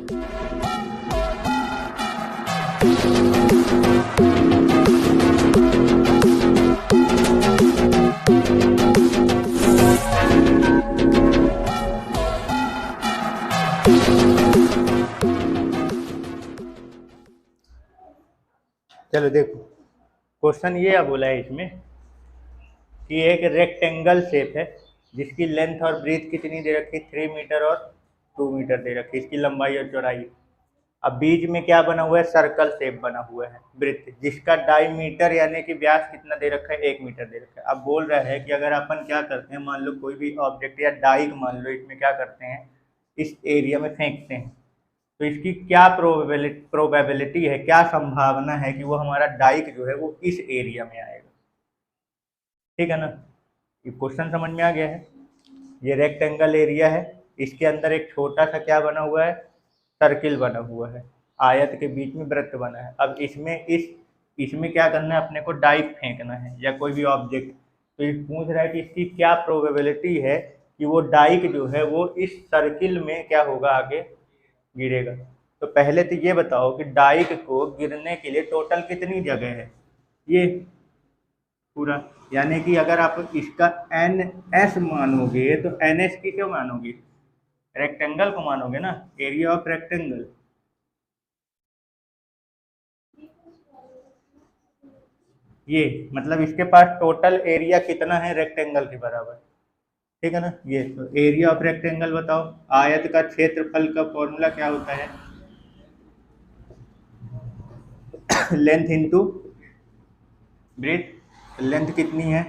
चलो देखो, क्वेश्चन ये बोला है इसमें कि एक रेक्टेंगल शेप है जिसकी लेंथ और ब्रीथ कितनी दे रखी, 3 मीटर और 2 मीटर दे रखी, इसकी लंबाई और चौड़ाई। अब बीच में क्या बना हुआ है, सर्कल शेप बना हुआ है वृत्त, जिसका डायमीटर यानी कि व्यास कितना दे रखा है, 1 मीटर दे रखा है। अब बोल रहा है कि अगर अपन क्या करते हैं, मान लो कोई भी ऑब्जेक्ट या डाइक मान लो, इसमें क्या करते हैं, इस एरिया में फेंकते हैं, तो इसकी क्या प्रोबेबिलिटी है, क्या संभावना है कि वो हमारा डाइक जो है वो इस एरिया में आएगा। ठीक है ना, ये क्वेश्चन समझ में आ गया है। ये रेक्टेंगल एरिया है, इसके अंदर एक छोटा सा क्या बना हुआ है, सर्किल बना हुआ है, आयत के बीच में वृत्त बना है। अब इसमें क्या करना है, अपने को डाइक फेंकना है या कोई भी ऑब्जेक्ट। तो ये पूछ रहा है कि इसकी क्या प्रोबेबिलिटी है कि वो डाइक जो है वो इस सर्किल में क्या होगा, आगे गिरेगा। तो पहले तो ये बताओ कि डाइक को गिरने के लिए टोटल कितनी जगह है, ये पूरा, यानी कि अगर आप इसका एन एस मानोगे तो एन एस की क्यों मानोगे, रेक्टेंगल को मानोगे ना, एरिया ऑफ रेक्टेंगल। ये मतलब इसके पास टोटल एरिया कितना है, रेक्टेंगल के बराबर। ठीक है ना, ये तो एरिया ऑफ रेक्टेंगल बताओ। आयत का क्षेत्रफल का फॉर्मूला क्या होता है, लेंथ इंटू ब्रीथ। लेंथ कितनी है,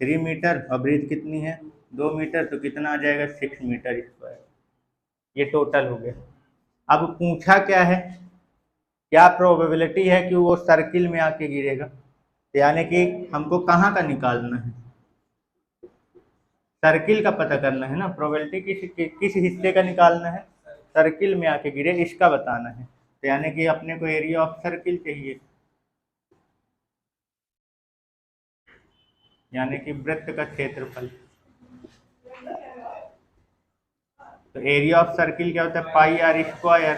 3 मीटर, और ब्रीथ कितनी है, 2 मीटर, तो कितना आ जाएगा, 6 मीटर स्क्वायर। ये टोटल हो गया। अब पूछा क्या है, क्या प्रोबेबिलिटी है कि वो सर्किल में आके गिरेगा, यानी कि हमको कहाँ का निकालना है, सर्किल का पता करना है ना। प्रोबेबिलिटी किस हिस्से का निकालना है, सर्किल में आके गिरे इसका बताना है। तो यानी कि अपने को एरिया ऑफ सर्किल चाहिए, यानी कि वृत्त का क्षेत्रफल। तो एरिया ऑफ सर्किल क्या होता है, पाई आर स्क्वायर।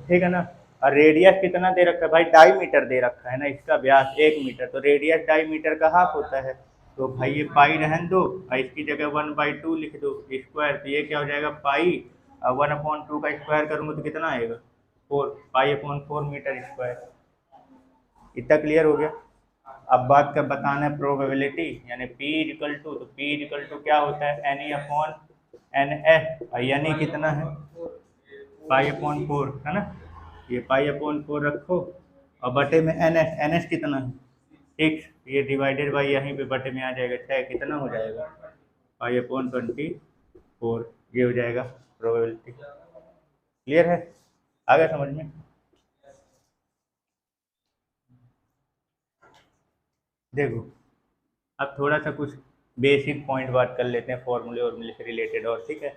ठीक है ना, और रेडियस कितना दे रखा है भाई, 2.5 मीटर दे रखा है ना, इसका व्यास 1 मीटर, तो रेडियस 2.5 मीटर का हाफ होता है। तो भाई ये पाई रहन दो और इसकी जगह 1/2 लिख दो स्क्वायर, तो ये क्या हो जाएगा, पाई, और 1/2 का स्क्वायर करूँगा तो कितना आएगा, 4, पाई/4 मीटर स्क्वायर। इतना क्लियर हो गया। अब बात का बताना है प्रोबेबिलिटी, यानी P इक्वल टू, तो P इक्वल टू क्या होता है, NE/NS, और यानी कितना है, पाई/4 है ना, ये पाई/4 रखो, और बटे में NS कितना है, 6, ये डिवाइडेड बाई यहीं पे बटे में आ जाएगा 6, कितना हो जाएगा, पाई/24, ये हो जाएगा प्रोबेबिलिटी। क्लियर है, आ गया समझ में। देखो अब थोड़ा सा कुछ बेसिक पॉइंट बात कर लेते हैं फॉर्मूले और से रिलेटेड, और ठीक है।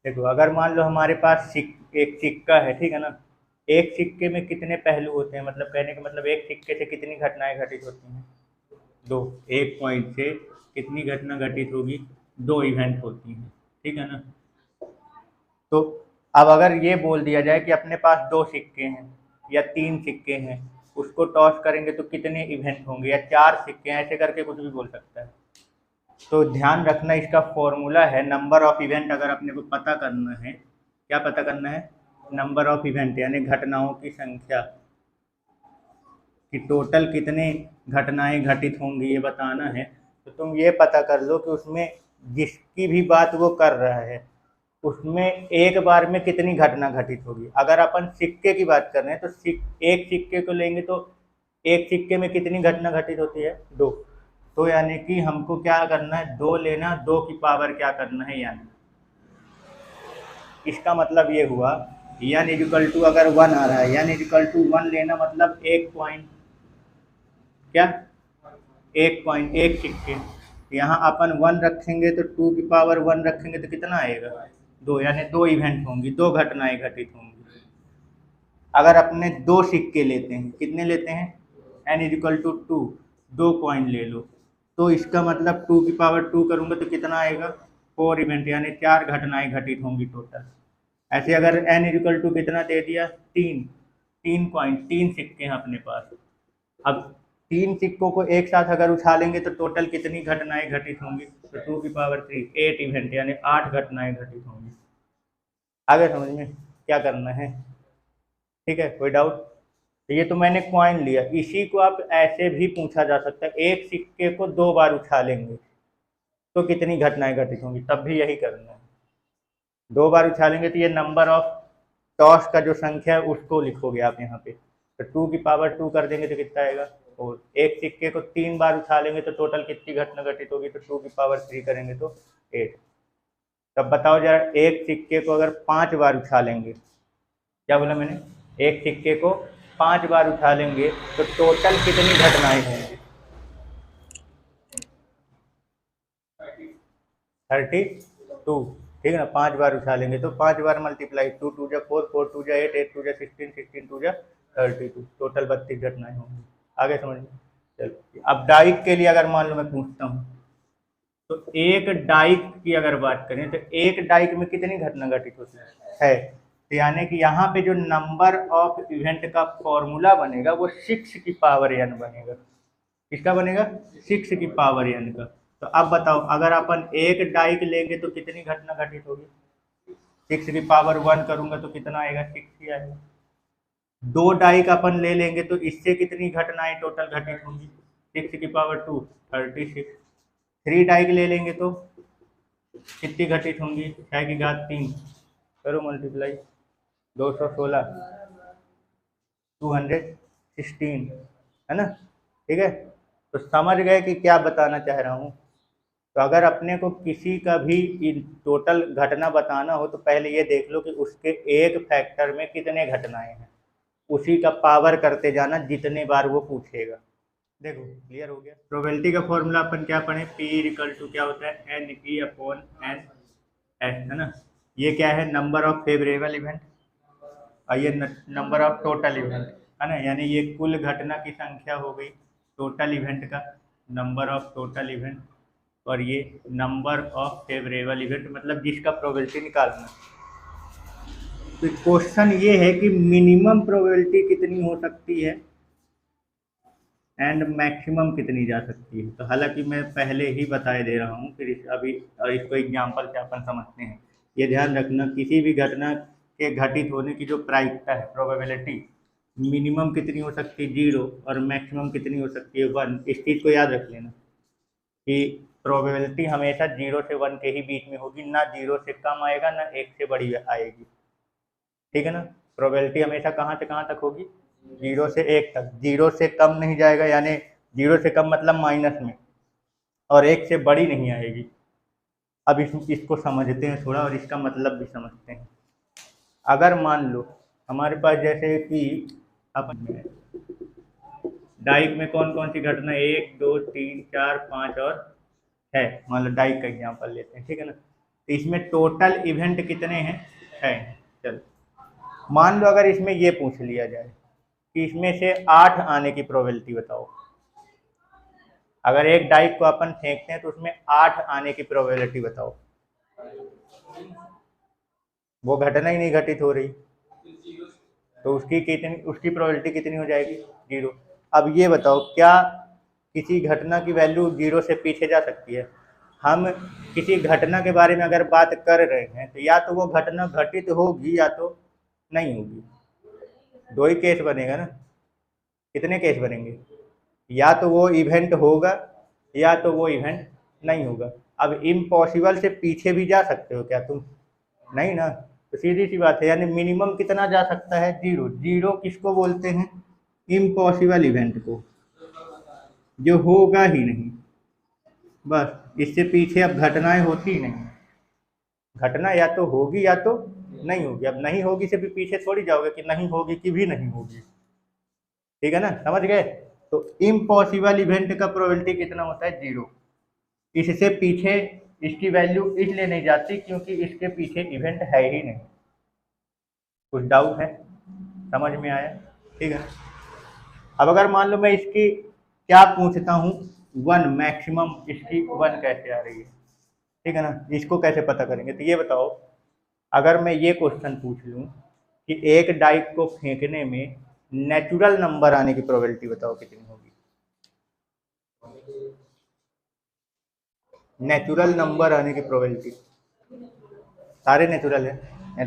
देखो अगर मान लो हमारे पास एक सिक्का है, ठीक है ना, एक सिक्के में कितने पहलू होते हैं, मतलब कहने का मतलब एक सिक्के से कितनी घटनाएं घटित होती हैं, 2। एक पॉइंट से कितनी घटना घटित होगी, 2 इवेंट होती हैं। ठीक है ना, तो अब अगर ये बोल दिया जाए कि अपने पास 2 सिक्के हैं या 3 सिक्के हैं, उसको टॉस करेंगे तो कितने इवेंट होंगे, या 4 सिक्के हैं, ऐसे करके कुछ भी बोल सकता है। तो ध्यान रखना, इसका फॉर्मूला है नंबर ऑफ इवेंट। अगर अपने को पता करना है, क्या पता करना है, नंबर ऑफ इवेंट, यानी घटनाओं की संख्या, कि टोटल कितने घटनाएं घटित होंगी ये बताना है। तो तुम ये पता कर लो कि उसमें जिसकी भी बात वो कर रहा है उसमें एक बार में कितनी घटना घटित होगी। अगर अपन सिक्के की बात कर रहे हैं तो एक सिक्के को लेंगे तो एक सिक्के में कितनी घटना घटित होती है, 2। तो यानी कि हमको क्या करना है, 2 लेना, 2 की पावर क्या करना है, यानी इसका मतलब ये हुआ n इक्वल टू, अगर 1 आ रहा है, n इक्वल टू 1 लेना, मतलब एक पॉइंट, क्या, एक पॉइंट, एक सिक्के, यहाँ अपन 1 रखेंगे तो 2 की पावर 1 रखेंगे तो कितना आएगा, 2, यानी 2 इवेंट होंगी, 2 घटनाएं घटित होंगी। अगर अपने 2 सिक्के लेते हैं, कितने लेते हैं, n इक्वल टू 2, 2 कॉइन ले लो, तो इसका मतलब 2 की पावर 2 करूँगा तो कितना आएगा, 4 इवेंट, यानी 4 घटनाएं घटित होंगी टोटल। ऐसे अगर n इक्वल टू कितना दे दिया 3 कॉइन, 3 सिक्के हैं अपने पास। अब 3 सिक्कों को एक साथ अगर उछालेंगे तो टोटल कितनी घटनाएं घटित होंगी? तो 2 की पावर 3 8 इवेंट यानी 8 घटनाएं घटित होंगी। आगे समझ में क्या करना है? ठीक है, कोई डाउट? तो ये तो मैंने कॉइन लिया, इसी को आप ऐसे भी पूछा जा सकता है, एक सिक्के को 2 बार उछालेंगे तो कितनी घटनाएं घटित होंगी, तब भी यही करना है। 2 बार उछालेंगे तो ये नंबर ऑफ टॉस का जो संख्या है उसको लिखोगे आप यहाँ पे। तो 2 की पावर 2 कर देंगे तो कितना आएगा? और एक सिक्के को 3 बार उछालेंगे तो टोटल कितनी घटना घटित होगी? तो 2 की पावर 3 करेंगे तो 8। तब बताओ जरा, एक सिक्के को अगर 5 बार उछालेंगे, क्या बोला मैंने? एक सिक्के को 5 बार उछालेंगे तो टोटल कितनी घटनाएं होंगी? 32, ठीक है ना। 5 बार उछालेंगे तो 5 बार मल्टीप्लाई 2 2 जा 4 4 2 जा 8 8 2 जा 16 16 2 जा 32, टोटल 32 घटनाएं होंगी। आगे समझ में? चलो, अब डाइक के लिए अगर मान लो मैं पूछता हूँ, तो एक डाइक की अगर बात करें तो एक डाइक में कितनी घटना घटित होती है? तो यानी कि यहाँ पे जो नंबर ऑफ इवेंट का फॉर्मूला बनेगा वो 6 की पावर n बनेगा। किसका बनेगा? 6 की पावर n का। तो अब बताओ, अगर अपन एक डाइक लेंगे तो कितनी घटना घटित होगी? 6 की पावर 1 करूंगा तो कितना आएगा? 6 ही आएगा। 2 डाइक अपन ले लेंगे तो इससे कितनी घटनाएं टोटल घटित होंगी? 6 की पावर 2 36। 3 डाइक ले लेंगे तो कितनी घटित होंगी? 6 की घात 3, करो मल्टीप्लाई, 216 216, है ना? ठीक है, तो समझ गए कि क्या बताना चाह रहा हूँ? तो अगर अपने को किसी का भी टोटल घटना बताना हो तो पहले ये देख लो कि उसके एक फैक्टर में कितने घटनाएं हैं, उसी का पावर करते जाना जितने बार वो पूछेगा। देखो क्लियर हो गया? प्रोबेबिलिटी का फॉर्मूला अपन क्या पढ़े? P इक्वल टू क्या होता है? NE/N S, है ना? ये क्या है? नंबर ऑफ फेवरेबल इवेंट, और ये नंबर ऑफ टोटल इवेंट, है ना? यानी ये कुल घटना की संख्या हो गई टोटल इवेंट का, नंबर ऑफ टोटल इवेंट, और ये नंबर ऑफ फेवरेबल इवेंट, मतलब जिसका प्रोबेबिलिटी निकालना। तो क्वेश्चन ये है कि मिनिमम प्रोबेबिलिटी कितनी हो सकती है एंड मैक्सिमम कितनी जा सकती है। तो हालांकि मैं पहले ही बताए दे रहा हूँ, फिर अभी इसको एग्जाम्पल से अपन समझते हैं। ये ध्यान रखना, किसी भी घटना के घटित होने की जो प्रायिकता है, प्रोबेबिलिटी, मिनिमम कितनी हो सकती है? 0, और मैक्सिमम कितनी हो सकती है? 1। इस चीज़ को याद रख लेना कि प्रोबेबिलिटी हमेशा 0 से 1 के ही बीच में होगी, ना 0 से कम आएगा ना 1 से बड़ी आएगी, ठीक है ना? प्रोबेबिलिटी हमेशा कहाँ से कहाँ तक होगी? 0 से 1 तक। 0 से कम नहीं जाएगा, यानी 0 से कम मतलब माइनस में, और 1 से बड़ी नहीं आएगी। अब इसको समझते हैं थोड़ा और इसका मतलब भी समझते हैं। अगर मान लो हमारे पास जैसे कि अपन डाइक में कौन कौन सी घटना 1 2 3 4 5 और है, मान लो डाइक का एग्जाम्पल लेते हैं, ठीक है ना? तो इसमें टोटल इवेंट कितने हैं? 6 हैं। चलो मान लो अगर इसमें ये पूछ लिया जाए कि इसमें से 8 आने की प्रोबेबिलिटी बताओ। अगर एक डाइक को अपन फेंकते हैं तो उसमें 8 आने की प्रोबेबिलिटी बताओ। वो घटना ही नहीं घटित हो रही, तो उसकी प्रोबेबिलिटी कितनी हो जाएगी? 0। अब ये बताओ, क्या किसी घटना की वैल्यू 0 से पीछे जा सकती है? हम किसी घटना के बारे में अगर बात कर रहे हैं तो या तो वो घटना घटित होगी या तो नहीं होगी। 2 ही केस बनेगा ना। कितने केस बनेंगे? या तो वो इवेंट होगा या तो वो इवेंट नहीं होगा। अब इम्पॉसिबल से पीछे भी जा सकते हो क्या तुम? नहीं ना। तो सीधी सी बात है, यानी मिनिमम कितना जा सकता है? 0। 0 किसको बोलते हैं? इम्पॉसिबल इवेंट को, जो होगा ही नहीं। बस इससे पीछे अब घटनाएं होती नहीं। घटना या तो होगी या तो नहीं होगी। अब नहीं होगी से भी पीछे थोड़ी जाओगे कि नहीं होगी कि भी नहीं होगी, ठीक है ना? समझ गए? तो इम्पॉसिबल इवेंट का प्रोबेबिलिटी कितना होता है? 0। इससे पीछे इसकी वैल्यू इसलिए नहीं जाती क्योंकि इसके पीछे इवेंट है ही नहीं। कुछ डाउट है? समझ में आया? ठीक है। अब अगर मान लो मैं इसकी क्या पूछता हूँ, 1 मैक्सिमम, इसकी 1 कैसे आ रही है? ठीक है ना? इसको कैसे पता करेंगे? तो ये बताओ अगर मैं ये क्वेश्चन पूछ लूँ कि एक डाइक को फेंकने में नेचुरल नंबर आने की प्रोबेबिलिटी बताओ कितनी होगी। नेचुरल नंबर आने की प्रोबेबिलिटी, सारे नेचुरल है,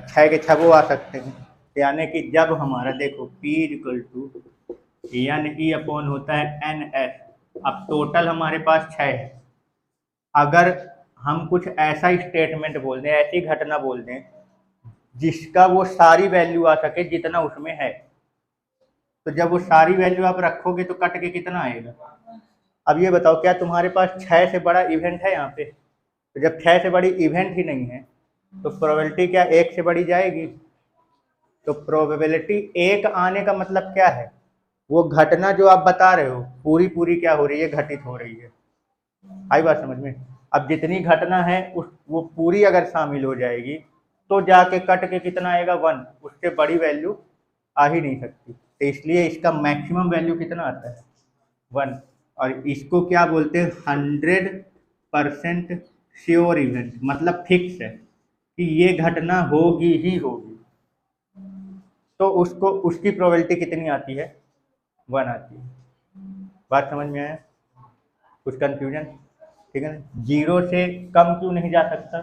6 के 6 वो आ सकते हैं, यानी कि जब हमारा देखो P equal to N E upon होता है एन एस, अब टोटल हमारे पास 6 है। अगर हम कुछ ऐसा स्टेटमेंट बोल दें, ऐसी घटना बोल दें जिसका वो सारी वैल्यू आ सके जितना उसमें है, तो जब वो सारी वैल्यू आप रखोगे तो कट के कितना आएगा। अब ये बताओ क्या तुम्हारे पास 6 से बड़ा इवेंट है यहाँ पे? तो जब 6 से बड़ी इवेंट ही नहीं है तो प्रोबेबिलिटी क्या 1 से बढ़ी जाएगी? तो प्रोबेबिलिटी 1 आने का मतलब क्या है, वो घटना जो आप बता रहे हो पूरी पूरी क्या हो रही है, घटित हो रही है। आई बात समझ में? अब जितनी घटना है वो पूरी अगर शामिल हो जाएगी तो जाके कट के कितना आएगा 1, उससे बड़ी वैल्यू आ ही नहीं सकती। तो इसलिए इसका मैक्सिमम वैल्यू कितना आता है 1, और इसको क्या बोलते हैं 100% श्योर इवेंट, मतलब फिक्स है कि ये घटना होगी ही होगी। तो उसको उसकी प्रोबेबिलिटी कितनी आती है 1 आती है। बात समझ में आया? कुछ कंफ्यूजन? ठीक है ना। 0 से कम क्यों नहीं जा सकता?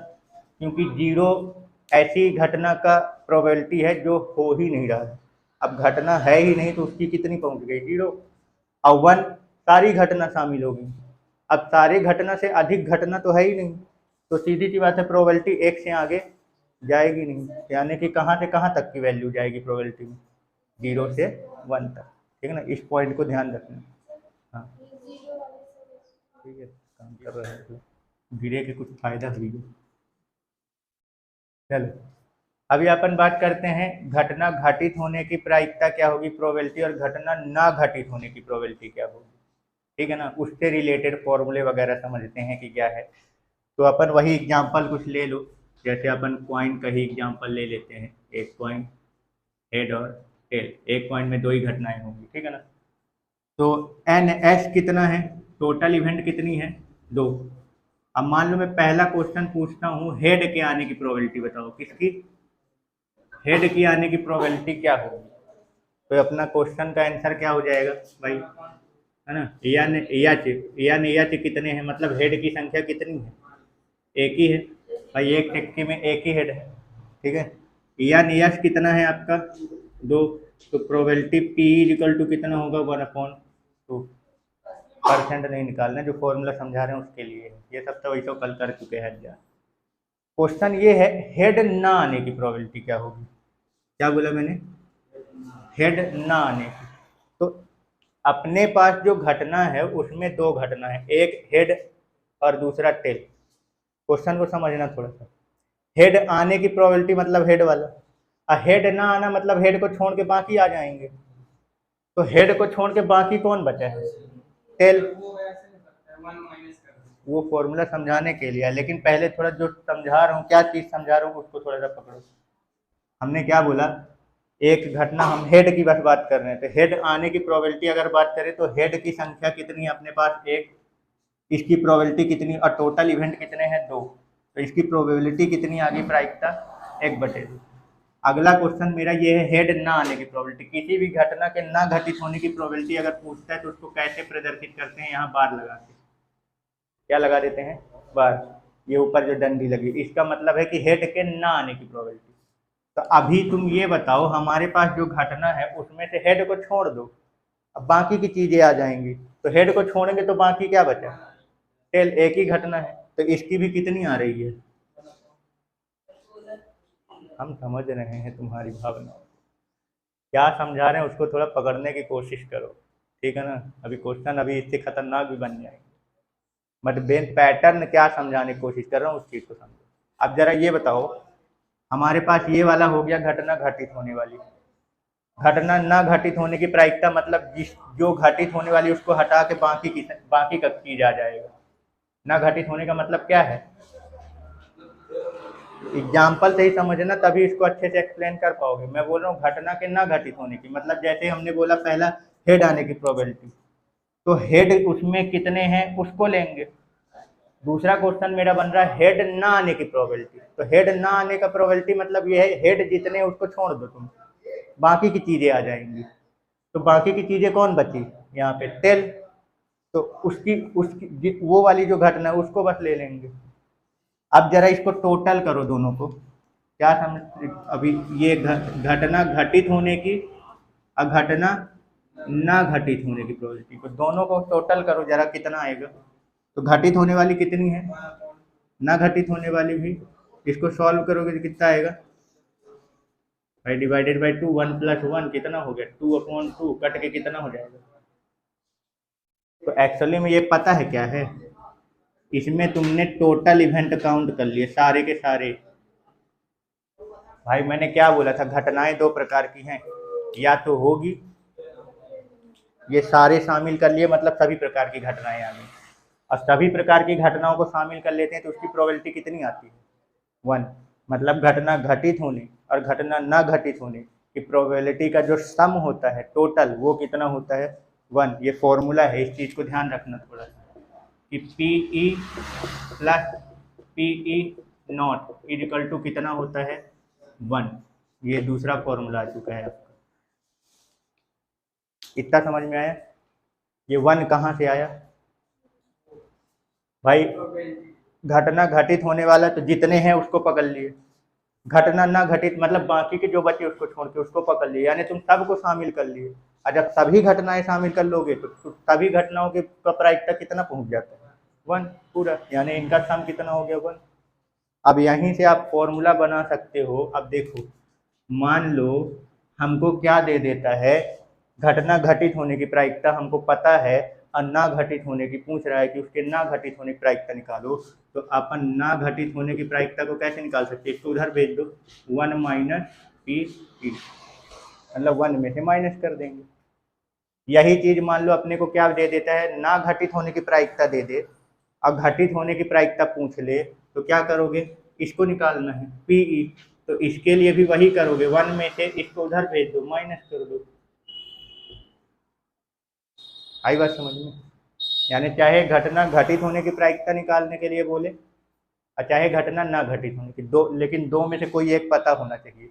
क्योंकि 0 ऐसी घटना का प्रोबेबिलिटी है जो हो ही नहीं रहा है। अब घटना है ही नहीं तो उसकी कितनी पहुंच गई 0, और 1 सारी घटना शामिल होगी। अब सारी घटना से अधिक घटना तो है ही नहीं, तो सीधी सी बात है प्रोबेबिलिटी 1 से आगे जाएगी नहीं, यानी कि कहाँ से कहाँ तक की वैल्यू जाएगी प्रोबेबिलिटी में, 0 से 1 तक। ठीक है ना, इस पॉइंट को ध्यान रखना। हाँ ठीक है, काम कर रहे हैं तो गिरे के कुछ फायदा हुई है। चलो अभी अपन बात करते हैं घटना घटित होने की प्रायिकता क्या होगी प्रोबेबिलिटी, और घटना ना घटित होने की प्रोबेबिलिटी क्या होगी। ठीक है ना, उससे रिलेटेड फॉर्मूले वगैरह समझते हैं कि क्या है। तो अपन वही एग्जांपल कुछ ले लो, जैसे अपन कॉइन का ही एग्जांपल ले लेते हैं। एक कॉइन हेड और टेल, एक कॉइन में 2 ही घटनाएं होंगी। ठीक है ना, तो एन एस कितना है, टोटल इवेंट कितनी है 2। अब मान लो मैं पहला क्वेश्चन पूछता हूँ हेड के आने की प्रोबेबिलिटी बताओ, किसकी? हेड की आने की प्रोबेबिलिटी क्या होगी। तो अपना क्वेश्चन का आंसर क्या हो जाएगा भाई, है ना, एन एच कितने हैं, मतलब हेड की संख्या कितनी है, एक ही है भाई, एक टिक्की में एक ही हेड है। ठीक है, एन एच कितना है आपका 2, तो प्रोबेबिलिटी पी इक्वल टू कितना होगा 1/2। परसेंट नहीं निकालना, जो फॉर्मूला समझा रहे हैं उसके लिए, ये सब तो वही तो कल कर चुके हैं। क्वेश्चन ये है हेड ना आने की प्रोबेबिलिटी क्या होगी। क्या बोला मैंने, हेड ना आने की। तो अपने पास जो घटना है उसमें 2 घटना है, एक हेड और दूसरा टेल। क्वेश्चन को समझना थोड़ा सा, हेड आने की प्रोबेबिलिटी मतलब हेड वाला, और हेड ना आना मतलब हेड को छोड़ के बाकी आ जाएंगे। तो हेड को छोड़ के बाकी कौन बचा है, टेल। वो फॉर्मूला समझाने के लिए, लेकिन पहले थोड़ा जो समझा रहा हूँ, क्या चीज़ समझा रहा हूँ उसको थोड़ा सा पकड़ो। हमने क्या बोला, एक घटना, हम हेड की बस बात कर रहे हैं, तो हेड आने की प्रोबेबिलिटी अगर बात करें तो हेड की संख्या कितनी है अपने पास 1, इसकी प्रोबेबिलिटी कितनी, और टोटल इवेंट कितने हैं 2, तो इसकी प्रोबेबिलिटी कितनी आ गई प्रायिकता 1/2। अगला क्वेश्चन मेरा ये है हेड ना आने की प्रोबेबिलिटी, किसी भी घटना के ना घटित होने की प्रोबेबिलिटी अगर पूछता है तो उसको कैसे प्रदर्शित करते हैं, यहाँ बार लगा के, क्या लगा देते हैं, बार। ये ऊपर जो डंडी लगी इसका मतलब है कि हेड के ना आने की प्रोबेबिलिटी। तो अभी तुम ये बताओ हमारे पास जो घटना है उसमें से हेड को छोड़ दो, अब बाकी की चीजें आ जाएंगी, तो हेड को छोड़ेंगे तो बाकी क्या बचा, टेल। एक ही घटना है तो इसकी भी कितनी आ रही है, हम समझ रहे हैं तुम्हारी भावना, क्या समझा रहे हैं उसको थोड़ा पकड़ने की कोशिश करो। ठीक है ना, अभी क्वेश्चन अभी इससे खतरनाक भी बन जाएंगे, बट बेन पैटर्न क्या समझाने की कोशिश कर रहा हूँ उस चीज़ को समझो। अब जरा ये बताओ, हमारे पास ये वाला हो गया घटना घटित होने वाली, घटना ना घटित होने की प्रायिकता मतलब जिस जो घटित होने वाली उसको हटा के बाकी का चीज आ जाएगा। ना घटित होने का मतलब क्या है, एग्जाम्पल से ही समझना तभी इसको अच्छे से एक्सप्लेन कर पाओगे। मैं बोल रहा हूँ घटना के ना घटित होने की, मतलब जैसे हमने बोला पहला हेड आने की प्रोबेबिलिटी, तो हेड उसमें कितने हैं उसको लेंगे, दूसरा क्वेश्चन मेरा बन रहा है हेड ना आने की प्रोबेबिलिटी। तो हेड ना आने का प्रोबेबिलिटी मतलब ये है हेड जितने हैं उसको छोड़ दो तुम, बाकी की चीजें आ जाएंगी। तो बाकी की चीजें कौन बची यहाँ पे, टेल। तो उसकी उसकी वो वाली जो घटना है उसको बस ले लेंगे। अब जरा इसको टोटल करो दोनों को, क्या समझ अभी ये घटना घटित होने की और घटना ना घटित होने की प्रोबेबिलिटी को दोनों को टोटल करो जरा कितना आएगा। तो घटित होने वाली कितनी है, ना घटित होने वाली भी। इसको सॉल्व करोगे तो कितना आएगा भाई, डिवाइडेड बाई 2, 1 + 1 कितना हो गया 2/2, कट के कितना हो जाएगा। तो एक्चुअली में ये पता है क्या है, इसमें तुमने टोटल इवेंट काउंट कर लिए सारे के सारे। भाई मैंने क्या बोला था, घटनाएं दो प्रकार की हैं, या तो होगी, ये सारे शामिल कर लिए मतलब सभी प्रकार की घटनाएं आ गई। और सभी प्रकार की घटनाओं को शामिल कर लेते हैं तो उसकी प्रोबेबिलिटी कितनी आती है, 1। मतलब घटना घटित होने और घटना न घटित होने की प्रोबेबिलिटी का जो सम होता है टोटल, वो कितना होता है, 1। ये फॉर्मूला है, इस चीज़ को ध्यान रखना थोड़ा सा कि PE + PE0 = कितना होता है, 1। ये दूसरा फॉर्मूला आ चुका है आपका। इतना समझ में आया। ये 1 कहाँ से आया भाई, घटना घटित होने वाला तो जितने हैं उसको पकड़ लिए, घटना ना घटित मतलब बाकी के जो बचे उसको छोड़ के उसको पकड़ लिए, यानी तुम सबको शामिल कर लिए। और जब सभी घटनाएं शामिल कर लोगे तो सभी घटनाओं के का प्रायिकता कितना पहुंच जाता है, 1 पूरा, यानी इनका सम कितना हो गया, 1। अब यहीं से आप फॉर्मूला बना सकते हो। अब देखो, मान लो हमको क्या दे देता है, घटना घटित होने की प्रायिकता हमको पता है और ना घटित होने की पूछ रहा है कि उसके ना घटित होने की प्रायिकता निकालो। तो अपन ना घटित होने की प्रायिकता को कैसे निकाल सकते हैं, इसको उधर भेज दो, 1 - PE, मतलब 1 में से माइनस कर देंगे। यही चीज मान लो अपने को क्या दे देता है, ना घटित होने की प्रायिकता दे दे और घटित होने की प्रायिकता पूछ ले, तो क्या करोगे, इसको निकालना है PE। तो इसके लिए भी वही करोगे, 1 में से इसको उधर भेज दो, माइनस कर दो। आई बात समझ में। यानी चाहे घटना घटित होने की प्रायिकता निकालने के लिए बोले और चाहे घटना ना घटित होने की, दो, लेकिन दो में से कोई एक पता होना चाहिए।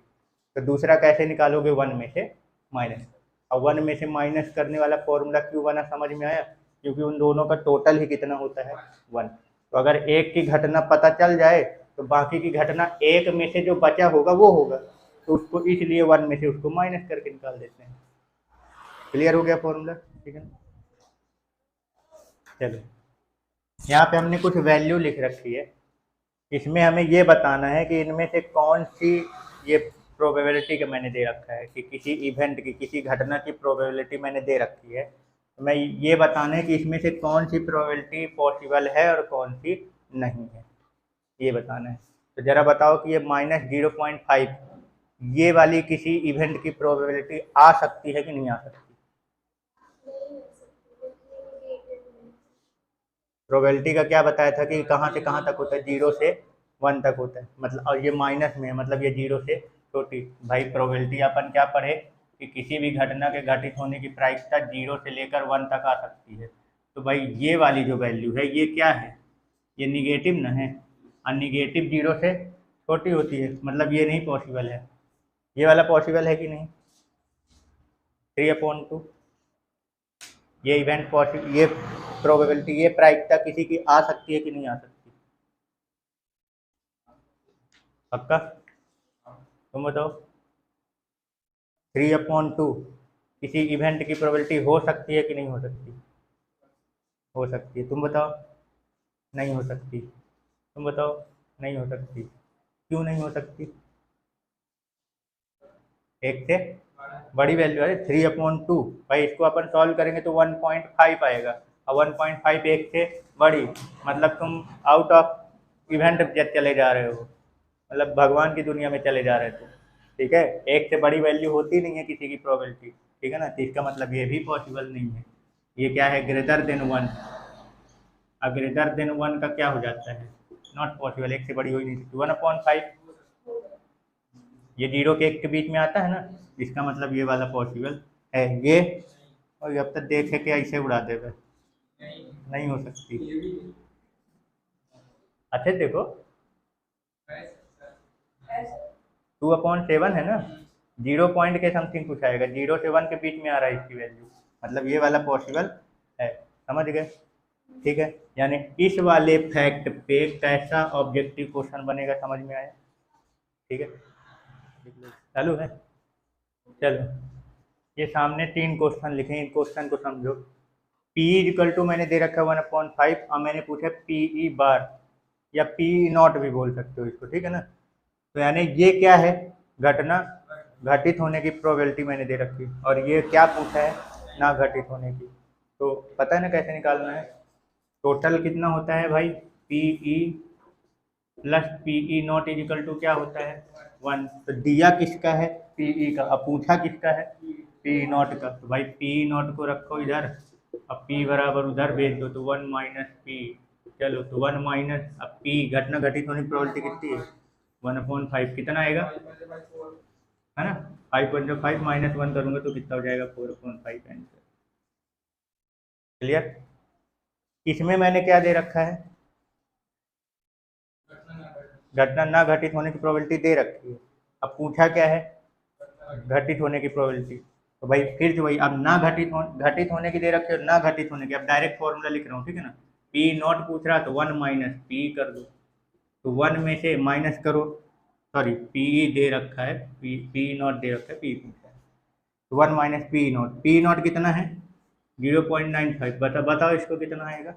तो दूसरा कैसे निकालोगे, 1 में से माइनस। और 1 में से माइनस करने वाला फॉर्मूला क्यों बना, समझ में आया, क्योंकि उन दोनों का टोटल ही कितना होता है, 1। तो अगर एक की घटना पता चल जाए तो बाकी की घटना एक में से जो बचा होगा वो होगा, तो उसको इसलिए 1 में से उसको माइनस करके निकाल देते हैं। क्लियर हो गया फॉर्मूला, ठीक है ना। चलो, यहाँ पे हमने कुछ वैल्यू लिख रखी है, इसमें हमें ये बताना है कि इनमें से कौन सी, ये प्रोबेबिलिटी का मैंने दे रखा है कि किसी इवेंट की, किसी घटना की प्रोबेबिलिटी मैंने दे रखी है। तो मैं ये बताना है कि इसमें से कौन सी प्रोबेबिलिटी पॉसिबल है और कौन सी नहीं है, ये बताना है। तो ज़रा बताओ कि ये -0.5 ये वाली किसी इवेंट की प्रोबेबिलिटी आ सकती है कि नहीं आ सकती। प्रोबेबिलिटी का क्या बताया था कि कहाँ से कहाँ तक होता है, 0 से 1 तक होता है, मतलब, और ये माइनस में है मतलब ये 0 से छोटी। भाई प्रोबेबिलिटी अपन क्या पढ़े कि किसी भी घटना के घटित होने की प्रायिकता 0 से लेकर 1 तक आ सकती है। तो भाई ये वाली जो वैल्यू है ये क्या है, ये निगेटिव ना है, और निगेटिव 0 से छोटी होती है, मतलब ये नहीं पॉसिबल है। ये वाला पॉसिबल है कि नहीं, 3/2, ये इवेंट पॉसिबल, ये प्रोबेबिलिटी, ये प्रायिकता किसी की आ सकती है कि नहीं आ सकती, पक्का तुम बताओ। 3/2 किसी इवेंट की प्रोबेबिलिटी हो सकती है कि नहीं हो सकती, हो सकती है, तुम बताओ। नहीं हो सकती, तुम बताओ। नहीं हो सकती, क्यों नहीं हो सकती, एक से बड़ी वैल्यू है 3/2। भाई इसको अपन सॉल्व करेंगे तो 1.5 आएगा, और 1.5 एक से बड़ी, मतलब तुम आउट ऑफ इवेंट चले जा रहे हो, मतलब भगवान की दुनिया में चले जा रहे थे, ठीक है। एक से बड़ी वैल्यू होती नहीं है किसी की प्रोबेबिलिटी, ठीक है ना। तो इसका मतलब ये भी पॉसिबल नहीं है। ये क्या है, ग्रेटर देन 1। अब ग्रेटर देन 1 का क्या हो जाता है, नॉट पॉसिबल, एक से बड़ी हो ही नहीं सकती। 1/5 ये 0 के 1 के बीच में आता है ना, इसका मतलब ये वाला पॉसिबल है ये। और अब तक देखे कि ऐसे उड़ा देगा, नहीं हो सकती। अच्छे देखो, 2/7 है ना, 0 पॉइंट के समथिंग कुछ आएगा, 0 से 1 के बीच में आ रहा है इसकी वैल्यू, मतलब ये वाला पॉसिबल है। समझ गए? ठीक है, यानी इस वाले फैक्ट पे कैसा ऑब्जेक्टिव क्वेश्चन बनेगा, समझ में आया? ठीक है, चालू है। चलो, ये सामने 3 क्वेश्चन लिखे, इन क्वेश्चन को समझो। P इक्वल टू मैंने दे रखा है 1/5, और मैंने पूछा PE बार, या PE नॉट भी बोल सकते हो इसको, ठीक है ना। तो यानी ये क्या है, घटना घटित होने की प्रोबेबिलिटी मैंने दे रखी, और ये क्या पूछा है, ना घटित होने की। तो पता है ना कैसे निकालना है। टोटल कितना होता है भाई, PE plus PE not equal to क्या होता है, 1। तो दिया किसका है, PE का, अब पूछा किसका है, PE नॉट का। तो भाई PE नॉट को रखो इधर, अब P बराबर उधर भेज दो, तो 1 माइनस P। चलो, तो 1 माइनस, अब P घटना घटित होने की प्रोबेबिलिटी कितनी है, 1/5, कितना आएगा, है ना। 5.5 माइनस 1 करूँगा तो कितना हो जाएगा, 4/5 आंसर। क्लियर? इसमें मैंने क्या दे रखा है, घटना ना घटित होने की प्रोबेबिलिटी दे रखी है। अब पूछा क्या है, घटित होने की प्रोबेबिलिटी। तो भाई फिर से वही, अब ना घटित होने की दे रखी है, और ना घटित होने की, अब डायरेक्ट फॉर्मूला लिख रहा हूँ, ठीक है ना। P नॉट पूछ रहा तो 1 माइनस P कर दो, तो 1 में से माइनस करो, सॉरी PE दे रखा है, P नॉट दे रखा है, P पूछा है, तो 1 माइनस P नॉट कितना है, 0.95। बताओ इसको कितना आएगा,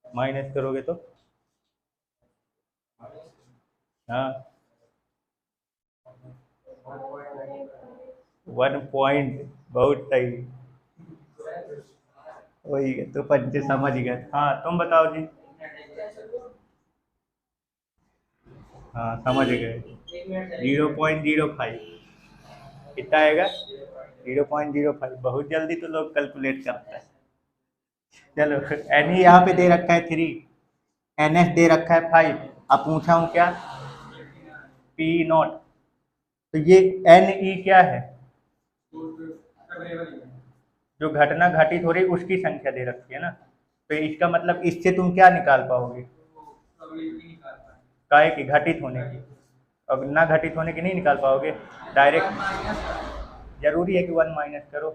माइनस करोगे तो, हाँ 1 पॉइंट, बहुत सही, वही है, तो पंचे समझ गए। हाँ तुम बताओ जी। हाँ समझ गए, 0.05 कितना आएगा, 0.05। बहुत जल्दी तो लोग कैलकुलेट करता है। चलो, एन ई यहाँ पे दे रखा है 3, NS दे रखा है 5, अब पूछा हूँ क्या, P नॉट। तो ये NE क्या है, जो घटना घटित हो रही उसकी संख्या दे रखी है ना। तो इसका मतलब इससे तुम क्या निकाल पाओगे, काहे की, घटित होने की। अब ना घटित होने की नहीं निकाल पाओगे डायरेक्ट, जरूरी है कि 1 माइनस करो।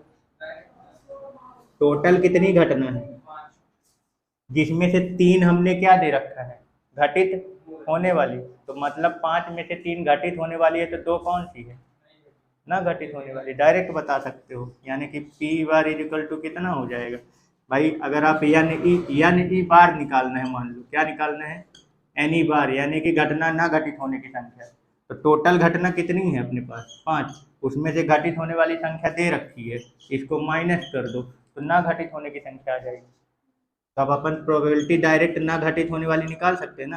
टोटल कितनी घटना है, जिसमें से 3 हमने क्या दे रखा है, घटित होने वाली। तो मतलब 5 में से 3 घटित होने वाली है, तो 2 कौन सी है, ना घटित होने वाली। डायरेक्ट बता सकते हो, यानी कि P bar is equal to कितना हो जाएगा भाई। अगर आप यानी बार निकालना है, मान लो क्या निकालना है, एनी बार, यानी कि घटना ना घटित होने की संख्या। तो टोटल घटना कितनी है अपने पास, 5, उसमें से घटित होने वाली संख्या दे रखी है, इसको माइनस कर दो, तो ना घटित होने की संख्या आ जाएगी। तो अब अपन प्रोबेबिलिटी डायरेक्ट ना घटित होने वाली निकाल सकते हैं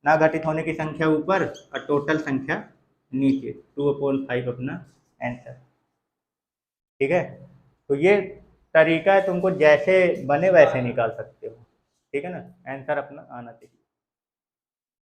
ना घटित होने की संख्या ऊपर और टोटल संख्या नीचे, 2/5 अपना आंसर। ठीक है, तो ये तरीका है, तुमको जैसे बने वैसे निकाल सकते हो, ठीक है ना, आंसर अपना आना चाहिए।